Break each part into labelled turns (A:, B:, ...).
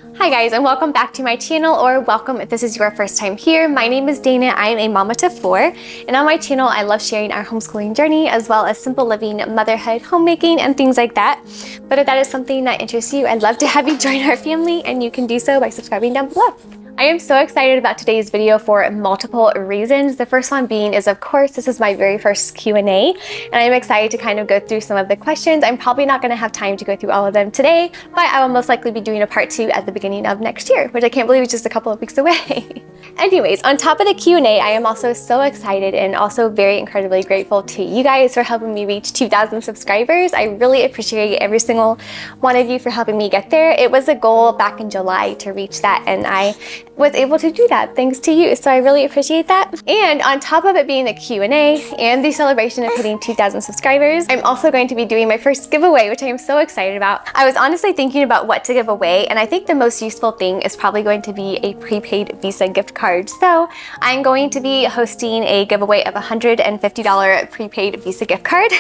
A: Hi guys, and welcome back to my channel, or welcome if this is your first time here. My name is Dana. I am a mama to four, and on my channel I love sharing our homeschooling journey as well as simple living, motherhood, homemaking, and things like that. But if that is something that interests you, I'd love to have you join our family, and you can do so by subscribing down below. I am so excited about today's video for multiple reasons. The first one being is, of course, this is my very first Q&A, and I'm excited to kind of go through some of the questions. I'm probably not going to have time to go through all of them today, but I will most likely be doing a part 2 at the beginning of next year, which I can't believe is just a couple of weeks away. Anyways, on top of the Q&A, I am also so excited and also very incredibly grateful to you guys for helping me reach 2,000 subscribers. I really appreciate every single one of you for helping me get there. It was a goal back in July to reach that, and I was able to do that thanks to you, so I really appreciate that. And on top of it being the Q&A and the celebration of hitting 2,000 subscribers, I'm also going to be doing my first giveaway, which I am so excited about. I was honestly thinking about what to give away, and I think the most useful thing is probably going to be a prepaid Visa gift card. So I'm going to be hosting a giveaway of a $150 prepaid Visa gift card.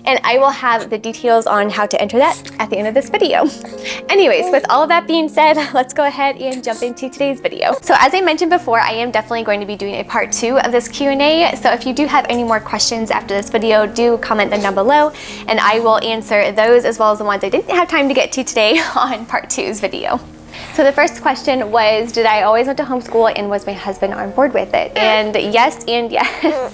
A: And I will have the details on how to enter that at the end of this video. Anyways, with all of that being said, let's go ahead and jump into today's video. So as I mentioned before, I am definitely going to be doing a part 2 of this Q&A. So if you do have any more questions after this video, do comment them down below, and I will answer those as well as the ones I didn't have time to get to today on part 2's video. So the first question was, did I always want to homeschool, and was my husband on board with it? And yes and yes.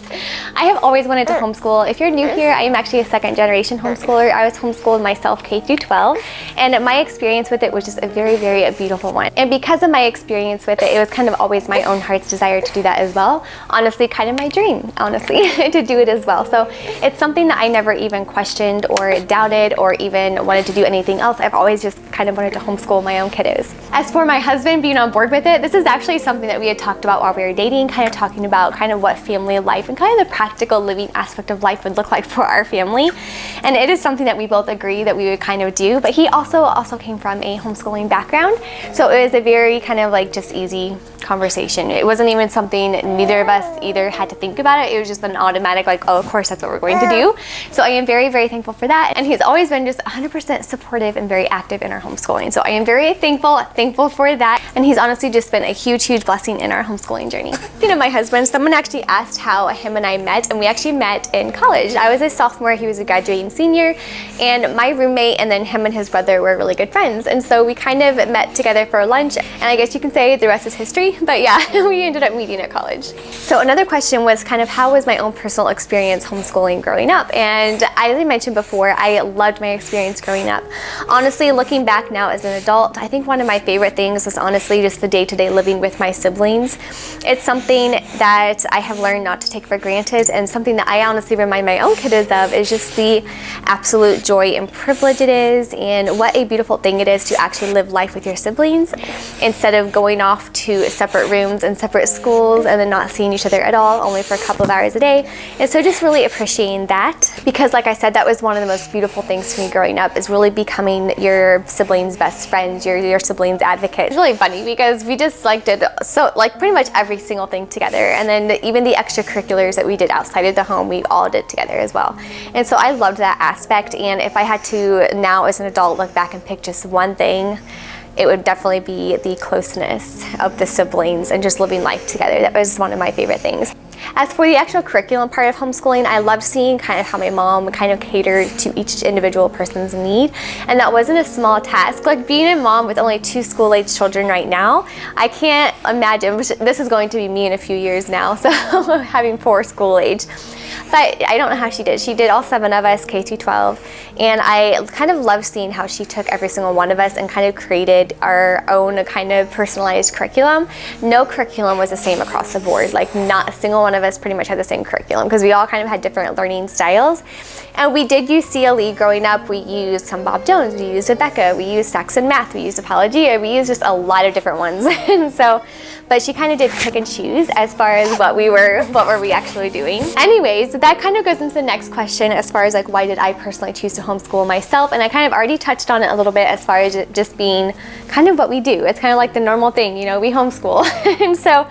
A: I have always wanted to homeschool. If you're new here, I am actually a second generation homeschooler. I was homeschooled myself K through 12, and my experience with it was just a very, very beautiful one. And because of my experience with it, it was kind of always my own heart's desire to do that as well. Honestly, kind of my dream, honestly, to do it as well. So it's something that I never even questioned or doubted or even wanted to do anything else. I've always just kind of wanted to homeschool my own kiddos. As for my husband being on board with it, this is actually something that we had talked about while we were dating, kind of talking about kind of what family life and kind of the practical living aspect of life would look like for our family. And it is something that we both agree that we would kind of do, but he also came from a homeschooling background. So it was a very kind of like just easy conversation. It wasn't even something neither of us either had to think about it. It was just an automatic like, oh, of course that's what we're going to do. So I am very, very thankful for that. And he's always been just 100% supportive and very active in our homeschooling. So I am very thankful for that. And he's honestly just been a huge, huge blessing in our homeschooling journey. You know, my husband, someone actually asked how him and I met, and we actually met in college. I was a sophomore, he was a graduating senior, and my roommate and then him and his brother were really good friends. And so we kind of met together for lunch, and I guess you can say the rest is history. But yeah, we ended up meeting at college. So another question was kind of how was my own personal experience homeschooling growing up? And as I mentioned before, I loved my experience growing up. Honestly, looking back now as an adult, I think one of my favorite things was honestly just the day-to-day living with my siblings. It's something that I have learned not to take for granted, and something that I honestly remind my own kiddos of is just the absolute joy and privilege it is, and what a beautiful thing it is to actually live life with your siblings instead of going off to separate rooms and separate schools and then not seeing each other at all, only for a couple of hours a day. And so just really appreciating that, because like I said, that was one of the most beautiful things for me growing up, is really becoming your siblings' best friends, your siblings' advocate. It's really funny because we just did so pretty much every single thing together, and then even the extracurriculars that we did outside of the home, we all did together as well. And so I loved that aspect, and if I had to now as an adult look back and pick just one thing, it would definitely be the closeness of the siblings and just living life together. That was one of my favorite things. As for the actual curriculum part of homeschooling, I loved seeing kind of how my mom kind of catered to each individual person's need, and that wasn't a small task. Like being a mom with only 2 school-age children right now, I can't imagine, this is going to be me in a few years now, so having 4 school-age. But I don't know how she did. She did all 7 of us, K through 12, and I kind of love seeing how she took every single one of us and kind of created our own kind of personalized curriculum. No curriculum was the same across the board. Like not a single one of us pretty much had the same curriculum, because we all kind of had different learning styles. And we did use CLE growing up. We used some Bob Jones, we used Rebecca, we used Saxon Math, we used Apologia, we used just a lot of different ones. And so, but she kind of did pick and choose as far as what were we actually doing. Anyways, that kind of goes into the next question as far as like why did I personally choose to homeschool myself, and I kind of already touched on it a little bit as far as it just being kind of what we do. It's kind of like the normal thing, you know, we homeschool. And so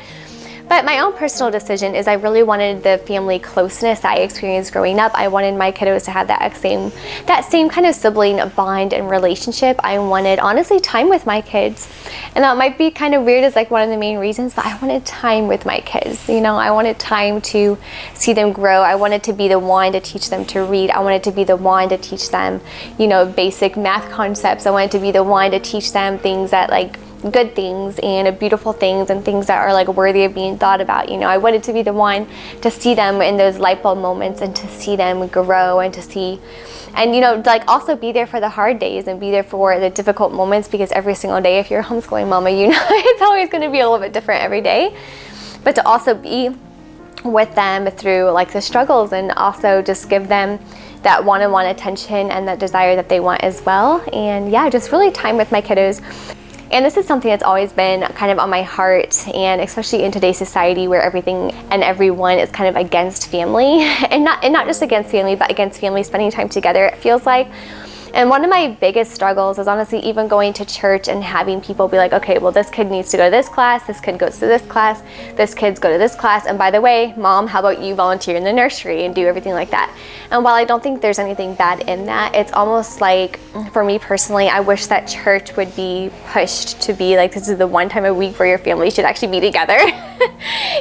A: But my own personal decision is I really wanted the family closeness that I experienced growing up. I wanted my kiddos to have that same kind of sibling bond and relationship. I wanted, honestly, time with my kids. And that might be kind of weird as like one of the main reasons, but I wanted time with my kids. You know, I wanted time to see them grow. I wanted to be the one to teach them to read. I wanted to be the one to teach them, you know, basic math concepts. I wanted to be the one to teach them things that like good things and beautiful things and things that are like worthy of being thought about. You know, I wanted to be the one to see them in those light bulb moments and to see them grow and to see, and you know, like also be there for the hard days and be there for the difficult moments, because every single day, if you're a homeschooling mama, you know, it's always going to be a little bit different every day. But to also be with them through like the struggles and also just give them that one-on-one attention and that desire that they want as well. And yeah, just really time with my kiddos. And this is something that's always been kind of on my heart, and especially in today's society where everything and everyone is kind of against family, and not just against family, but against family spending time together, it feels like. And one of my biggest struggles is honestly even going to church and having people be like, okay, well, this kid needs to go to this class, this kid goes to this class, this kid's go to this class, and by the way, mom, how about you volunteer in the nursery and do everything like that? And while I don't think there's anything bad in that, it's almost like, for me personally, I wish that church would be pushed to be like, this is the one time a week where your family should actually be together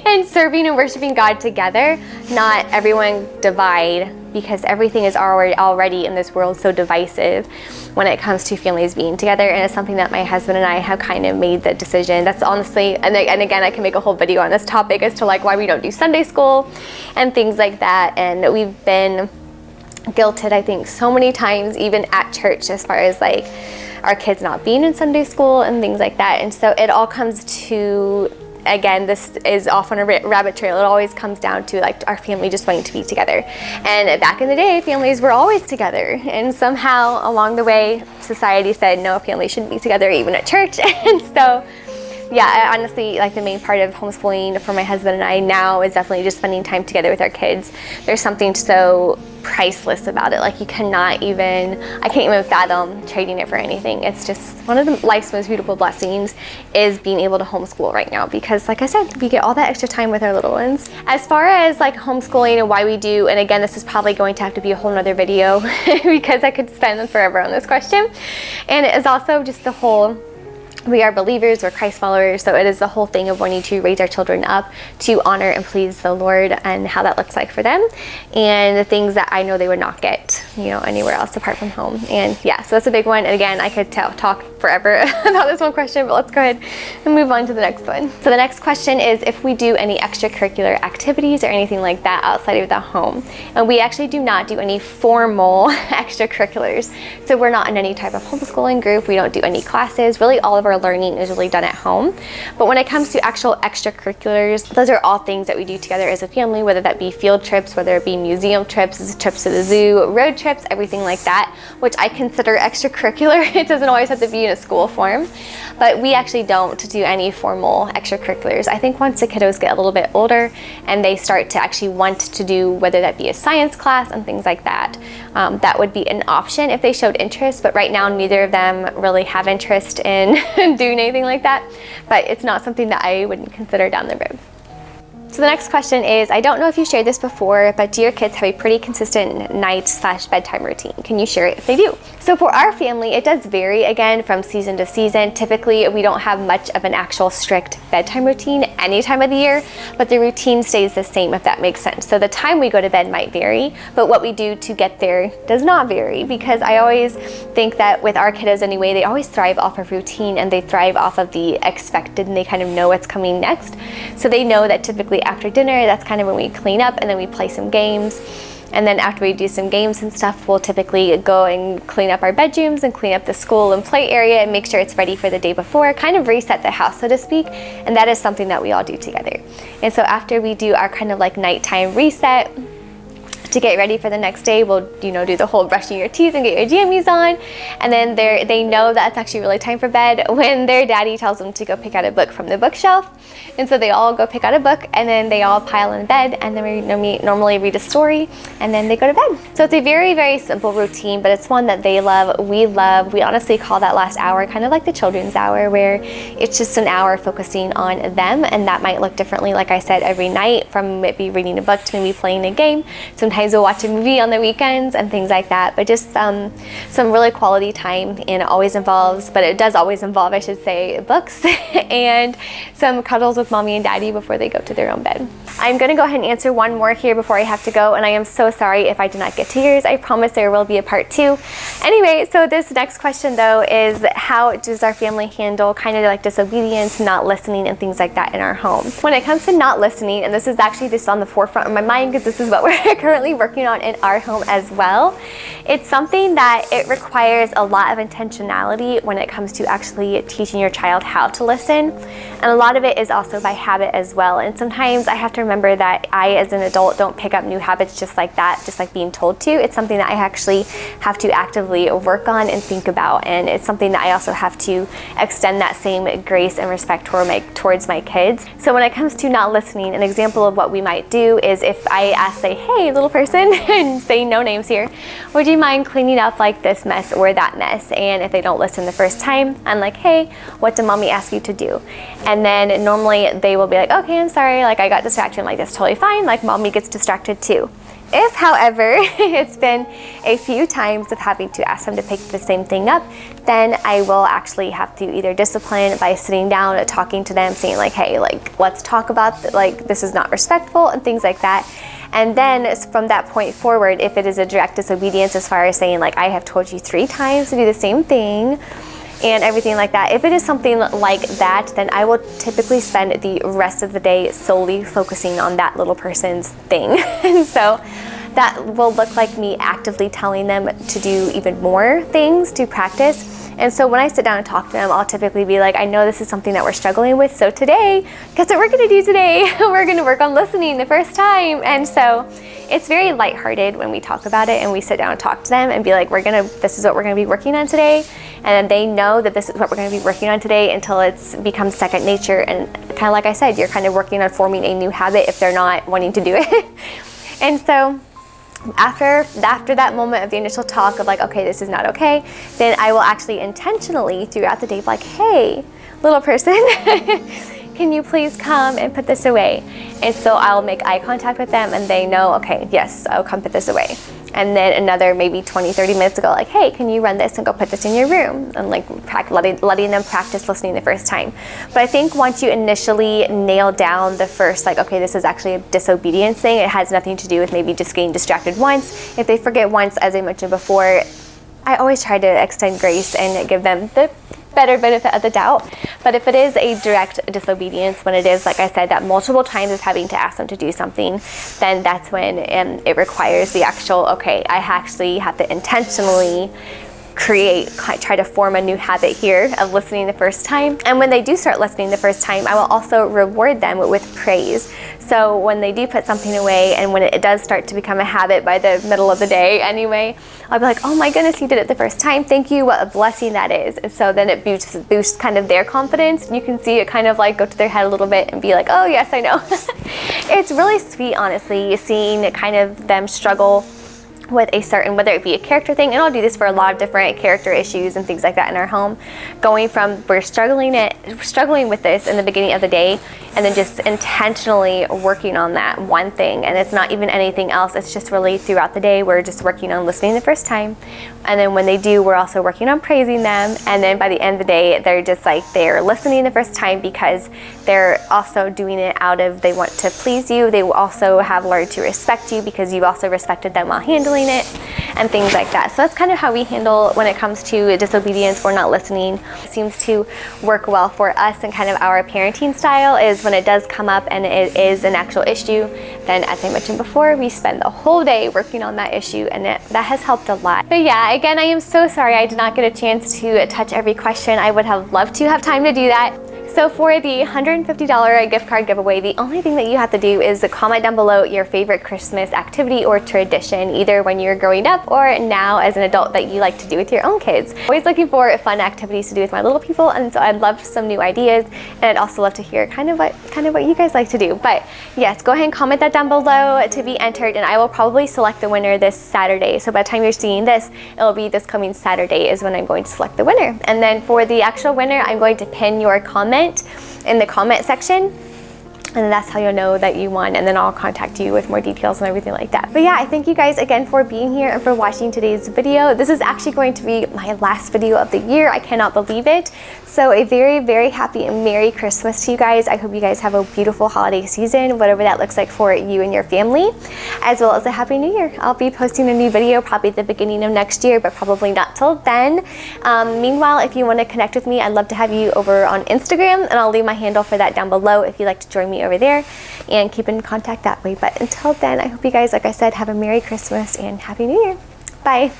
A: and serving and worshiping God together, not everyone divide, because everything is already in this world so divisive when it comes to families being together. And it's something that my husband and I have kind of made the decision. That's honestly, and again, I can make a whole video on this topic as to like why we don't do Sunday school and things like that. And we've been guilted, I think, so many times, even at church, as far as like our kids not being in Sunday school and things like that. And so it all comes to, again, this is off on a rabbit trail. It always comes down to like our family just wanting to be together. And back in the day, families were always together. And somehow along the way, society said, no, families shouldn't be together even at church. And so, yeah, honestly, like the main part of homeschooling for my husband and I now is definitely just spending time together with our kids. There's something so priceless about it. Like I can't even fathom trading it for anything. It's just one of the life's most beautiful blessings is being able to homeschool right now, because like I said, we get all that extra time with our little ones. As far as like homeschooling and why we do, and again, this is probably going to have to be a whole nother video because I could spend forever on this question. And it is also just the whole, we are believers, we're Christ followers, so it is the whole thing of wanting to raise our children up to honor and please the Lord, and how that looks like for them, and the things that I know they would not get, you know, anywhere else apart from home. And yeah, so that's a big one. And again, I could talk forever about this one question, but let's go ahead and move on to the next one. So the next question is if we do any extracurricular activities or anything like that outside of the home. And we actually do not do any formal extracurriculars. So we're not in any type of homeschooling group. We don't do any classes. Really, all of our learning is really done at home. But when it comes to actual extracurriculars, those are all things that we do together as a family, whether that be field trips, whether it be museum trips, trips to the zoo, road trips, everything like that, which I consider extracurricular. It doesn't always have to be in a school form, but we actually don't do any formal extracurriculars. I think once the kiddos get a little bit older and they start to actually want to do, whether that be a science class and things like that, that would be an option if they showed interest. But right now, neither of them really have interest in doing anything like that, but it's not something that I would consider down the road. So the next question is, I don't know if you shared this before, but do your kids have a pretty consistent night/bedtime routine? Can you share it if they do? So for our family, it does vary again from season to season. Typically, we don't have much of an actual strict bedtime routine any time of the year, but the routine stays the same, if that makes sense. So the time we go to bed might vary, but what we do to get there does not vary, because I always think that with our kiddos anyway, they always thrive off of routine, and they thrive off of the expected, and they kind of know what's coming next. So they know that typically after dinner, that's kind of when we clean up and then we play some games. And then after we do some games and stuff, we'll typically go and clean up our bedrooms and clean up the school and play area and make sure it's ready for the day before, kind of reset the house, so to speak. And that is something that we all do together. And so after we do our kind of like nighttime reset to get ready for the next day, we'll, you know, do the whole brushing your teeth and get your jammies on. And then they know that it's actually really time for bed when their daddy tells them to go pick out a book from the bookshelf. And so they all go pick out a book, and then they all pile in bed, and then we normally read a story, and then they go to bed. So it's a very, very simple routine, but it's one that they love, we love. We honestly call that last hour kind of like the children's hour, where it's just an hour focusing on them, and that might look differently, like I said, every night, from maybe reading a book to maybe playing a game. Sometimes we'll watch a movie on the weekends and things like that, but just some really quality time, and it does always involve, I should say, books and some cuddles with mommy and daddy before they go to their own bed. I'm gonna go ahead and answer one more here before I have to go, and I am so sorry if I did not get to yours. I promise there will be a part 2. Anyway, so this next question though is, how does our family handle kind of like disobedience, not listening, and things like that in our home? When it comes to not listening, and this is actually just on the forefront of my mind because this is what we're currently working on in our home as well, it's something that it requires a lot of intentionality when it comes to actually teaching your child how to listen. And a lot of it is also by habit as well. And sometimes I have to remember that I, as an adult, don't pick up new habits just like that, just like being told to. It's something that I actually have to actively work on and think about. And it's something that I also have to extend that same grace and respect towards my kids. So when it comes to not listening, an example of what we might do is if I ask, say, hey, little person, and say no names here, would you mind cleaning up like this mess or that mess? And if they don't listen the first time, I'm like, hey, what did mommy ask you to do? And then normally they will be like, okay, I'm sorry, like I got distracted. I'm like, that's totally fine, like mommy gets distracted too. If, however, it's been a few times of having to ask them to pick the same thing up, then I will actually have to either discipline by sitting down and talking to them, saying like, hey, like let's talk about like this is not respectful and things like that. And then from that point forward, if it is a direct disobedience, as far as saying like I have told you 3 times to do the same thing and everything like that, if it is something like that, then I will typically spend the rest of the day solely focusing on that little person's thing. And so that will look like me actively telling them to do even more things to practice. And so when I sit down and talk to them, I'll typically be like, I know this is something that we're struggling with, so today, guess what we're gonna do today? We're gonna work on listening the first time. And so it's very lighthearted when we talk about it and we sit down and talk to them and be like, this is what we're gonna be working on today. And then they know that this is what we're gonna be working on today until it's becomes second nature. And kind of like I said, you're kind of working on forming a new habit if they're not wanting to do it. And so after that moment of the initial talk of like, okay, this is not okay, then I will actually intentionally throughout the day be like, hey, little person, can you please come and put this away? And so I'll make eye contact with them and they know, okay, yes, I'll come put this away. And then another maybe 20-30 minutes ago, like, hey, can you run this and go put this in your room? And like letting them practice listening the first time. But I think once you initially nail down the first, like, okay, this is actually a disobedience thing, it has nothing to do with maybe just getting distracted once. If they forget once, as I mentioned before, I always try to extend grace and give them the better benefit of the doubt. But if it is a direct disobedience, when it is, like I said, that multiple times of having to ask them to do something, then that's when it requires the actual, okay, I actually have to intentionally try to form a new habit here of listening the first time. And when they do start listening the first time, I will also reward them with praise. So when they do put something away and when it does start to become a habit by the middle of the day anyway, I'll be like, oh my goodness, you did it the first time. Thank you, what a blessing that is. And so then it boosts kind of their confidence. And you can see it kind of like go to their head a little bit and be like, oh yes, I know. It's really sweet, honestly, seeing kind of them struggle with a certain, whether it be a character thing, and I'll do this for a lot of different character issues and things like that in our home, going from we're struggling with this in the beginning of the day, and then just intentionally working on that one thing. And it's not even anything else, it's just really throughout the day we're just working on listening the first time, and then when they do, we're also working on praising them. And then by the end of the day, they're just like, they're listening the first time because they're also doing it out of, they want to please you. They also have learned to respect you because you've also respected them while handling it and things like that. So that's kind of how we handle when it comes to disobedience or not listening. It seems to work well for us and kind of our parenting style is when it does come up and it is an actual issue, then as I mentioned before, we spend the whole day working on that issue, and that has helped a lot. But yeah, again, I am so sorry I did not get a chance to touch every question. I would have loved to have time to do that. So for the $150 gift card giveaway, the only thing that you have to do is comment down below your favorite Christmas activity or tradition, either when you're growing up or now as an adult that you like to do with your own kids. Always looking for fun activities to do with my little people, and so I'd love some new ideas, and I'd also love to hear kind of what you guys like to do. But yes, go ahead and comment that down below to be entered, and I will probably select the winner this Saturday. So by the time you're seeing this, it'll be this coming Saturday is when I'm going to select the winner. And then for the actual winner, I'm going to pin your comment in the comment section, and that's how you'll know that you won, and then I'll contact you with more details and everything like that. But yeah, I thank you guys again for being here and for watching today's video. This is actually going to be my last video of the year. I cannot believe it. So a very, very happy and Merry Christmas to you guys. I hope you guys have a beautiful holiday season, whatever that looks like for you and your family, as well as a Happy New Year. I'll be posting a new video probably at the beginning of next year, but probably not till then. Meanwhile, if you want to connect with me, I'd love to have you over on Instagram, and I'll leave my handle for that down below if you'd like to join me over there and keep in contact that way. But until then, I hope you guys, like I said, have a Merry Christmas and Happy New Year. Bye.